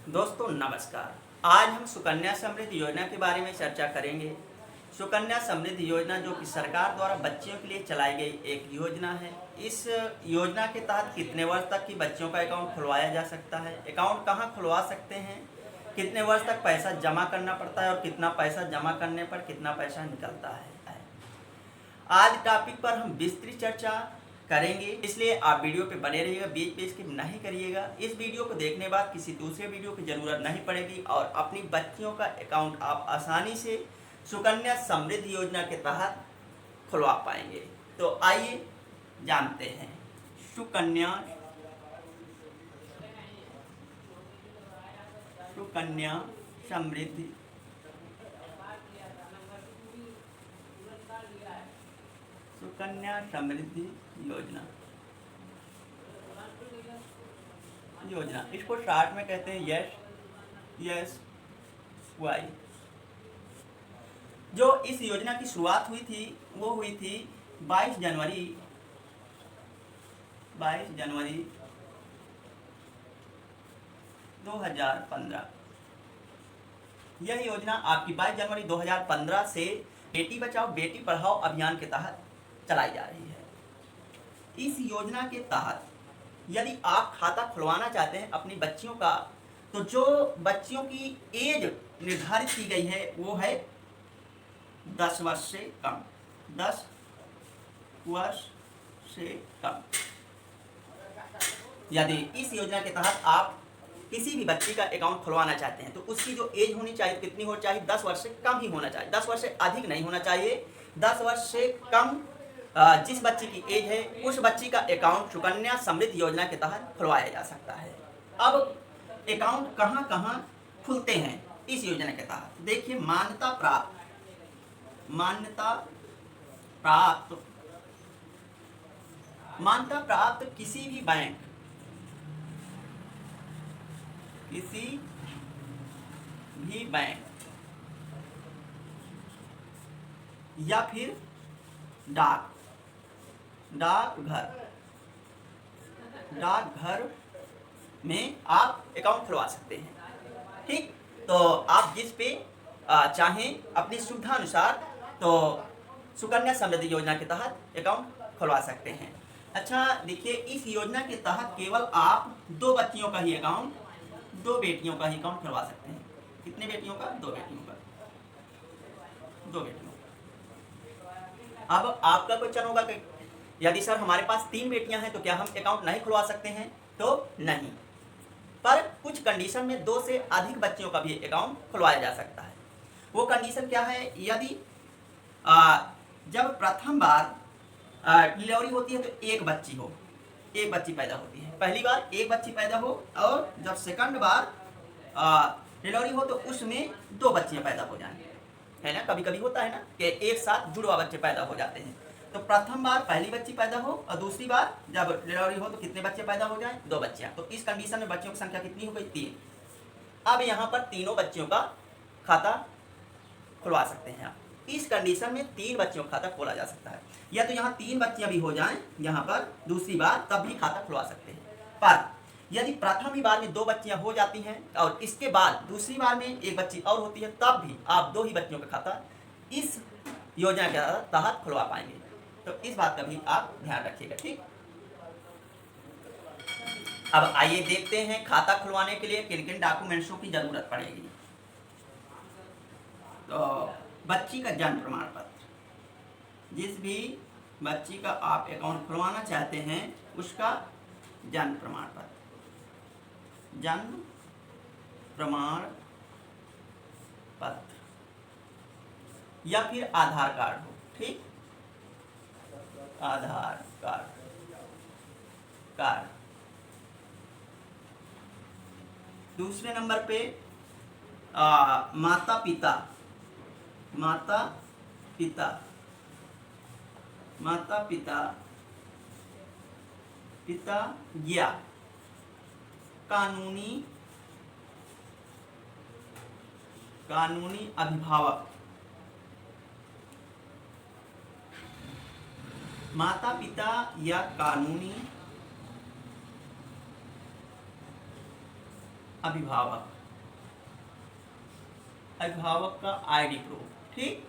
दोस्तों नमस्कार। आज हम सुकन्या समृद्धि योजना के बारे में चर्चा करेंगे। सुकन्या समृद्धि योजना जो कि सरकार द्वारा बच्चियों के लिए चलाई गई एक योजना है। इस योजना के तहत कितने वर्ष तक की बच्चियों का अकाउंट खुलवाया जा सकता है, अकाउंट कहां खुलवा सकते हैं, कितने वर्ष तक पैसा जमा करना पड़ता है और कितना पैसा जमा करने पर कितना पैसा निकलता है। आज टॉपिक पर हम विस्तृत चर्चा करेंगे, इसलिए आप वीडियो पे बने रहिएगा, बीच पे स्किप नहीं करिएगा। इस वीडियो को देखने बाद किसी दूसरे वीडियो की ज़रूरत नहीं पड़ेगी और अपनी बच्चियों का अकाउंट आप आसानी से सुकन्या समृद्धि योजना के तहत खुलवा पाएंगे। तो आइए जानते हैं सुकन्या समृद्धि सुकन्या समृद्धि योजना इसको शॉर्ट में कहते हैं यस वाई। जो इस योजना की शुरुआत हुई थी वो हुई थी 22 जनवरी 2015। यह योजना आपकी 22 जनवरी 2015 से बेटी बचाओ बेटी पढ़ाओ अभियान के तहत चलाई जा रही है। इस योजना के तहत यदि आप खाता खुलवाना चाहते हैं अपनी बच्चियों का, तो जो बच्चियों की एज निर्धारित की गई है वो है 10 वर्ष से कम। 10 वर्ष से कम। यदि इस योजना के तहत आप किसी भी बच्ची का अकाउंट खुलवाना चाहते हैं तो उसकी जो एज होनी चाहिए कितनी होनी चाहिए, 10 वर्ष से कम ही होना चाहिए, 10 वर्ष से अधिक नहीं होना चाहिए। 10 वर्ष से कम जिस बच्ची की एज है उस बच्ची का अकाउंट सुकन्या समृद्धि योजना के तहत खुलवाया जा सकता है। अब अकाउंट कहाँ कहाँ खुलते हैं इस योजना के तहत, देखिए मान्यता प्राप्त किसी भी बैंक या फिर डाकघर में आप अकाउंट खुलवा सकते हैं। ठीक, तो आप जिस पे चाहें अपनी सुविधा अनुसार तो सुकन्या समृद्धि योजना के तहत अकाउंट खुलवा सकते हैं। अच्छा देखिए, इस योजना के तहत केवल आप 2 बच्चियों का ही अकाउंट, 2 बेटियों का ही अकाउंट खुलवा सकते हैं। कितने बेटियों का? 2 बेटियों का। अब आपका क्वेश्चन होगा कि यदि सर हमारे पास 3 बेटियां हैं तो क्या हम अकाउंट नहीं खुलवा सकते हैं? तो नहीं, पर कुछ कंडीशन में 2 से अधिक बच्चियों का भी अकाउंट खुलवाया जा सकता है। वो कंडीशन क्या है? यदि जब प्रथम बार डिलीवरी होती है तो एक बच्ची पैदा होती है। पहली बार एक बच्ची पैदा हो और जब सेकंड बार डिलीवरी हो तो उसमें 2 बच्चियां पैदा हो जाएंगी, है ना। कभी कभी होता है ना कि एक साथ जुड़वा बच्चे पैदा हो जाते हैं। तो प्रथम बार पहली बच्ची पैदा हो और दूसरी बार जब डिलीवरी हो तो कितने बच्चे पैदा हो जाएं? 2 बच्चियां। तो इस कंडीशन में बच्चियों की संख्या कितनी हो गई? 3। अब यहाँ पर तीनों बच्चियों का खाता खुलवा सकते हैं आप। इस कंडीशन में 3 बच्चियों का खाता खोला जा सकता है, या तो यहाँ 3 बच्चियां भी हो जाएं यहाँ पर दूसरी बार, तब भी खाता खुलवा सकते हैं। पर यदि प्रथम ही बार में 2 बच्चियां हो जाती हैं और इसके बाद दूसरी बार में एक बच्ची और होती है, तब भी आप 2 ही बच्चियों का खाता इस योजना के तहत खुलवा पाएंगे। तो इस बात का भी आप ध्यान रखिएगा। ठीक, अब आइए देखते हैं खाता खुलवाने के लिए किन किन डॉक्यूमेंट्सों की जरूरत पड़ेगी। तो बच्ची का जन्म प्रमाण पत्र, जिस भी बच्ची का आप अकाउंट खुलवाना चाहते हैं उसका जन्म प्रमाण पत्र या फिर आधार कार्ड हो। ठीक, आधार कार्ड। दूसरे नंबर पे माता पिता या कानूनी अभिभावक। माता पिता या कानूनी अभिभावक, अभिभावक का आईडी प्रूफ। ठीक,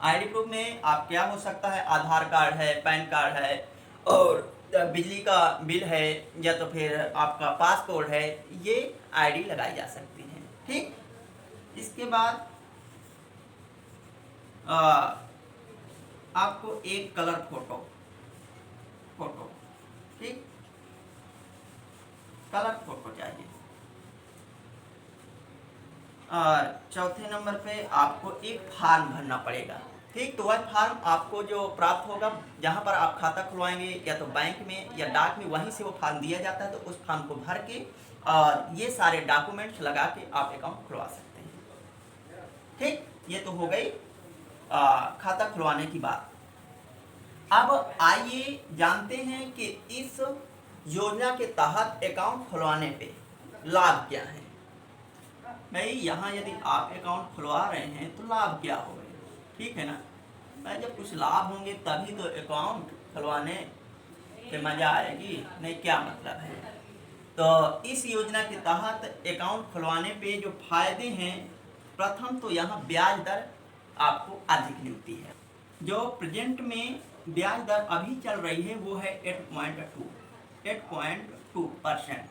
आईडी प्रूफ में आप क्या हो सकता है, आधार कार्ड है, पैन कार्ड है, और बिजली का बिल है, या तो फिर आपका पासपोर्ट है, ये आईडी लगाई जा सकती है। ठीक, इसके बाद आपको एक कलर फोटो, ठीक, कलर फोटो चाहिए। और चौथे नंबर पे आपको एक फार्म भरना पड़ेगा। ठीक, तो वह फार्म आपको जो प्राप्त होगा, जहाँ पर आप खाता खुलवाएंगे, या तो बैंक में या डाक में, वहीं से वो फार्म दिया जाता है। तो उस फार्म को भर के और ये सारे डॉक्यूमेंट्स लगा के आप अकाउंट खुलवा सकते हैं। ठीक, ये तो हो गई खाता खुलवाने की बात। अब आइए जानते हैं कि इस योजना के तहत अकाउंट खुलवाने पे लाभ क्या है। भाई यहाँ यदि आप अकाउंट खुलवा रहे हैं तो लाभ क्या होगा, ठीक है ना। भाई जब कुछ लाभ होंगे तभी तो अकाउंट खुलवाने के मजा आएगी, नहीं क्या मतलब है। तो इस योजना के तहत अकाउंट खुलवाने पे जो फायदे हैं, प्रथम तो यहाँ ब्याज दर आपको अधिक मिलती है। जो प्रेजेंट में ब्याज दर अभी चल रही है वो है 8.2%,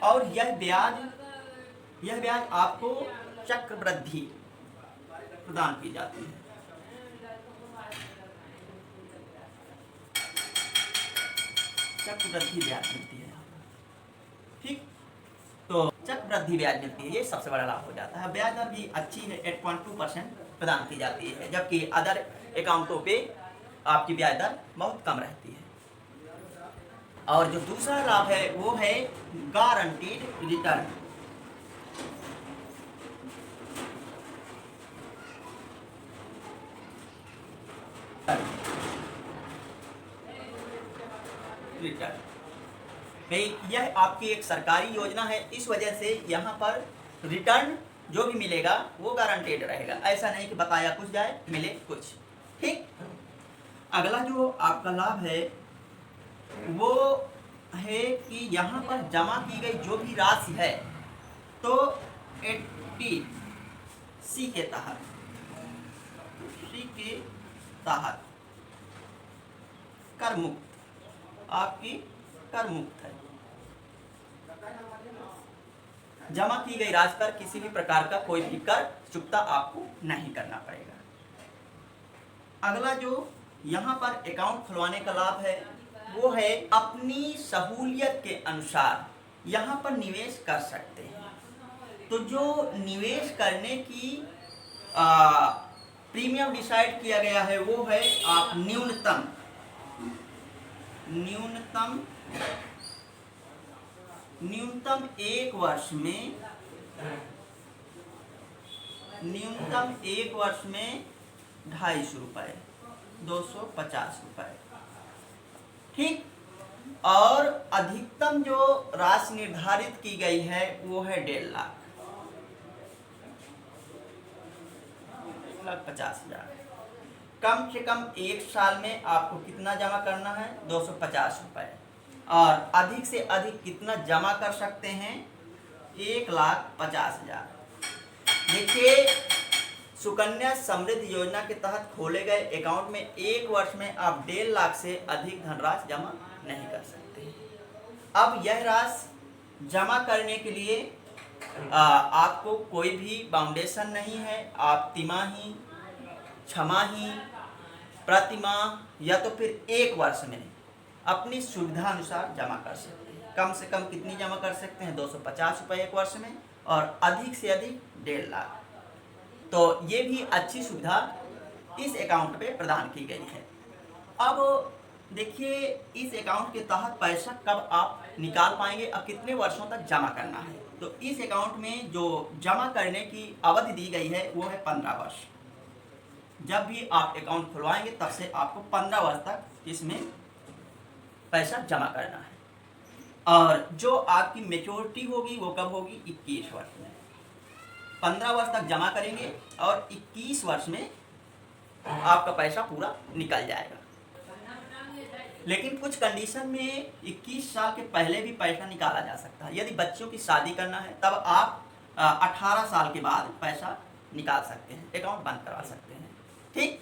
और यह ब्याज आपको चक्रवृद्धि प्रदान की जाती है। चक्रवृद्धि ब्याज मिलती है। ठीक, तो चक्रवृद्धि ब्याज मिलती है, ये सबसे बड़ा लाभ हो जाता है। ब्याज दर भी अच्छी है, 8.2% प्रदान की जाती है, जबकि अदर अकाउंटों पे आपकी ब्याज दर बहुत कम रहती है। और जो दूसरा लाभ है वो है गारंटीड रिटर्न। यह आपकी एक सरकारी योजना है, इस वजह से यहाँ पर रिटर्न जो भी मिलेगा वो गारंटेड रहेगा। ऐसा नहीं कि बताया कुछ जाए मिले कुछ। ठीक, अगला जो आपका लाभ है वो है कि यहाँ पर जमा की गई जो भी राशि है, तो 80C के तहत कर मुक्त, आपकी कर मुक्त है। जमा की गई राशि पर किसी भी प्रकार का कोई भी कर चुकता आपको नहीं करना पड़ेगा। अगला जो यहाँ पर अकाउंट खुलवाने का लाभ है वो है अपनी सहूलियत के अनुसार यहाँ पर निवेश कर सकते हैं। तो जो निवेश करने की प्रीमियम डिसाइड किया गया है वो है आप न्यूनतम 1 वर्ष में 250 रुपए, 250 रुपए। ठीक, और अधिकतम जो राशि निर्धारित की गई है वो है 1.5 लाख, 1,50,000। कम से कम 1 साल में आपको कितना जमा करना है, 250 रुपए। और अधिक से अधिक कितना जमा कर सकते हैं, 1,50,000। देखिए, सुकन्या समृद्धि योजना के तहत खोले गए अकाउंट में 1 वर्ष में आप 1.5 लाख से अधिक धनराशि जमा नहीं कर सकते। अब यह राशि जमा करने के लिए आपको कोई भी बाउंडेशन नहीं है। आप तिमाही, छमाही, प्रतिमाह या तो फिर 1 वर्ष में अपनी सुविधा अनुसार जमा कर सकते हैं। कम से कम कितनी जमा कर सकते हैं, 250 रुपये 1 वर्ष में, और अधिक से अधिक 1.5 लाख। तो ये भी अच्छी सुविधा इस अकाउंट पे प्रदान की गई है। अब देखिए, इस अकाउंट के तहत पैसा कब आप निकाल पाएंगे, अब कितने वर्षों तक जमा करना है। तो इस अकाउंट में जो जमा करने की अवधि दी गई है वो है 15 वर्ष। जब भी आप अकाउंट खुलवाएंगे तब से आपको 15 वर्ष तक इसमें पैसा जमा करना है। और जो आपकी मेच्योरिटी होगी वो कब होगी, 21 वर्ष में। 15 वर्ष तक जमा करेंगे और 21 वर्ष में आपका पैसा पूरा निकल जाएगा। लेकिन कुछ कंडीशन में 21 साल के पहले भी पैसा निकाला जा सकता है। यदि बच्चों की शादी करना है तब आप 18 साल के बाद पैसा निकाल सकते हैं, अकाउंट बंद करवा सकते हैं। ठीक।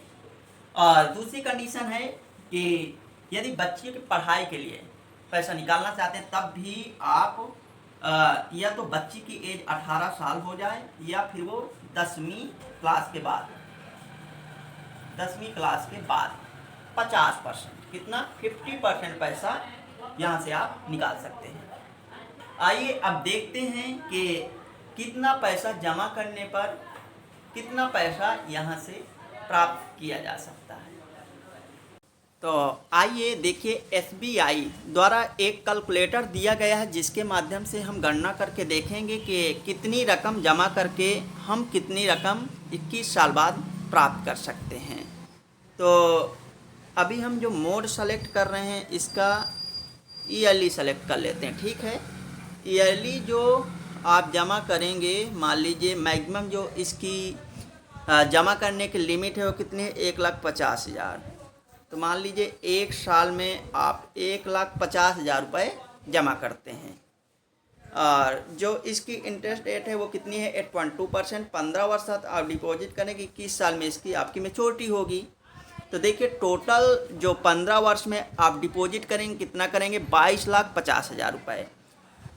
और दूसरी कंडीशन है कि यदि बच्चे की पढ़ाई के लिए पैसा निकालना चाहते हैं तब भी आप या तो बच्ची की एज 18 साल हो जाए या फिर वो 10वीं क्लास के बाद 50%, कितना 50% पैसा यहाँ से आप निकाल सकते हैं। आइए अब देखते हैं कि कितना पैसा जमा करने पर कितना पैसा यहाँ से प्राप्त किया जा सकता है। तो आइए देखिए, SBI द्वारा एक कैलकुलेटर दिया गया है जिसके माध्यम से हम गणना करके देखेंगे कि कितनी रकम जमा करके हम कितनी रकम 21 साल बाद प्राप्त कर सकते हैं। तो अभी हम जो मोड सेलेक्ट कर रहे हैं इसका ईयरली सेलेक्ट कर लेते हैं। ठीक है, ईयरली जो आप जमा करेंगे, मान लीजिए मैक्सिमम जो इसकी जमा करने की लिमिट है वो कितनी है, 1,50,000। तो मान लीजिए 1 साल में आप 1,50,000 रुपये जमा करते हैं और जो इसकी इंटरेस्ट रेट है वो कितनी है, 8.2%। 15 वर्ष तक आप डिपॉजिट करेंगे, 21 साल में इसकी आपकी मैच्योरिटी होगी। तो देखिए टोटल जो 15 वर्ष में आप डिपॉजिट करेंगे कितना करेंगे, 22,50,000 रुपये।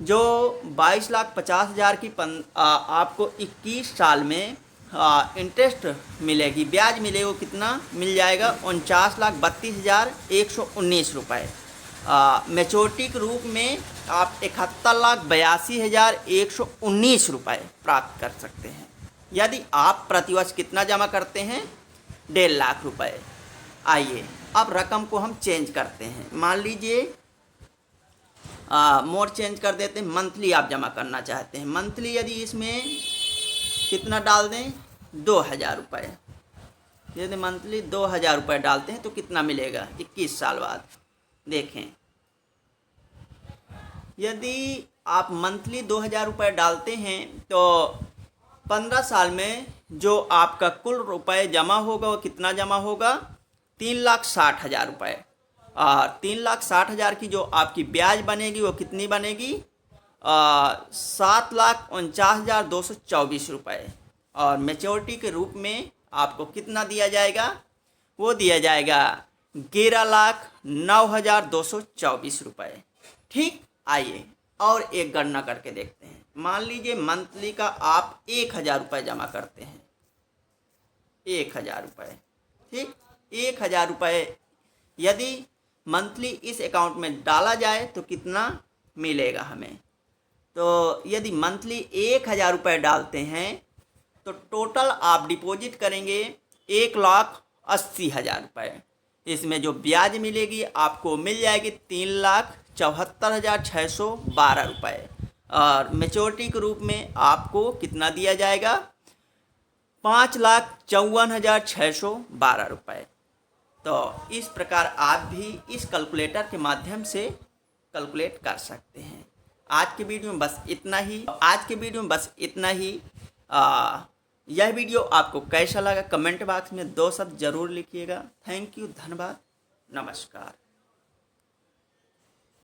जो 22,50,000 की आपको 21 साल में इंटरेस्ट मिलेगी, ब्याज मिलेगा, वो कितना मिल जाएगा, 49,32,119 रुपये। मैच्योरिटी के रूप में आप 71,82,119 रुपये प्राप्त कर सकते हैं। यदि आप प्रतिवर्ष कितना जमा करते हैं, 1.5 लाख रुपये। आइए अब रकम को हम चेंज करते हैं। मान लीजिए मोड चेंज कर देते हैं, मंथली आप जमा करना चाहते हैं। मंथली यदि इसमें कितना डाल दें, 2,000 रुपये। यदि मंथली 2,000 रुपये डालते हैं तो कितना मिलेगा 21 साल बाद, देखें। यदि आप मंथली 2,000 रुपये डालते हैं तो 15 साल में जो आपका कुल रुपये जमा होगा वो कितना जमा होगा, 3,60,000 रुपये। और 3,60,000 की जो आपकी ब्याज बनेगी वो कितनी बनेगी, 7,49,224 रुपये। और मैच्योरिटी के रूप में आपको कितना दिया जाएगा, वो दिया जाएगा 11,09,224 रुपये। ठीक। आइए और एक गणना करके देखते हैं। मान लीजिए मंथली का आप 1,000 रुपये जमा करते हैं, 1,000 रुपये। ठीक, 1,000 रुपये यदि मंथली इस अकाउंट में डाला जाए तो कितना मिलेगा हमें। तो यदि मंथली 1,000 रुपये डालते हैं तो टोटल आप डिपॉजिट करेंगे 1,80,000 रुपये। इसमें जो ब्याज मिलेगी आपको मिल जाएगी 3,74,612 रुपये। और मैच्योरिटी के रूप में आपको कितना दिया जाएगा, 5,54,612 रुपये। तो इस प्रकार आप भी इस कैलकुलेटर के माध्यम से कैलकुलेट कर सकते हैं। आज के वीडियो में बस इतना ही। यह वीडियो आपको कैसा लगा कमेंट बॉक्स में 2 शब्द ज़रूर लिखिएगा। थैंक यू, धन्यवाद, नमस्कार।